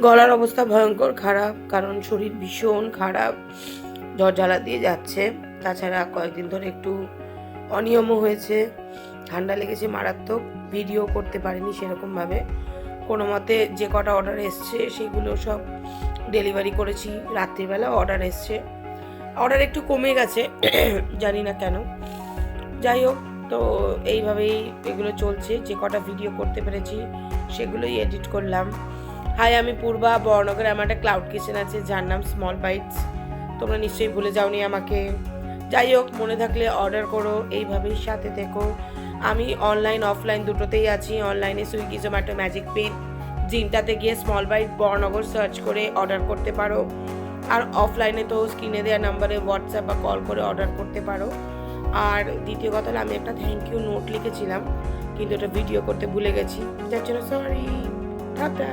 গলার অবস্থা ভয়ঙ্কর খারাপ, কারণ শরীর ভীষণ খারাপ, জ্বর জ্বালা দিয়ে যাচ্ছে। তাছাড়া কয়েকদিন ধরে একটু অনিয়মও হয়েছে, ঠান্ডা লেগেছে মারাত্মক। ভিডিও করতে পারিনি সেরকমভাবে, কোনো মতে যে কটা অর্ডার এসছে সেগুলো সব ডেলিভারি করেছি। রাত্রিবেলা অর্ডার এসছে, অর্ডার একটু কমে গেছে জানি না কেন। যাই হোক, তো এইভাবেই এগুলো চলছে। যে কটা ভিডিও করতে পেরেছি সেগুলোই এডিট করলাম। হাই, আমি পূর্বা, বর্ণগরে আমার একটা ক্লাউড কিচেন আছে যার নাম স্মল বাইটস। তোমরা নিশ্চয়ই ভুলে যাওনি আমাকে। যাই হোক, মনে থাকলে অর্ডার করো, এইভাবেই সাথে থেকো। আমি অনলাইন অফলাইন দুটোতেই আছি। অনলাইনে সুইগি, জোম্যাটো, ম্যাজিক পিট, জিনটাতে গিয়ে স্মল বাইট বর্ণগর সার্চ করে অর্ডার করতে পারো। আর অফলাইনে তো স্ক্রিনে দেওয়া নাম্বারে হোয়াটসঅ্যাপ বা কল করে অর্ডার করতে পারো। আর দ্বিতীয় কথা হলো, আমি একটা থ্যাংক ইউ নোট লিখেছিলাম কিন্তু ওটা ভিডিও করতে ভুলে গেছি, যার জন্য সরি। টাটা।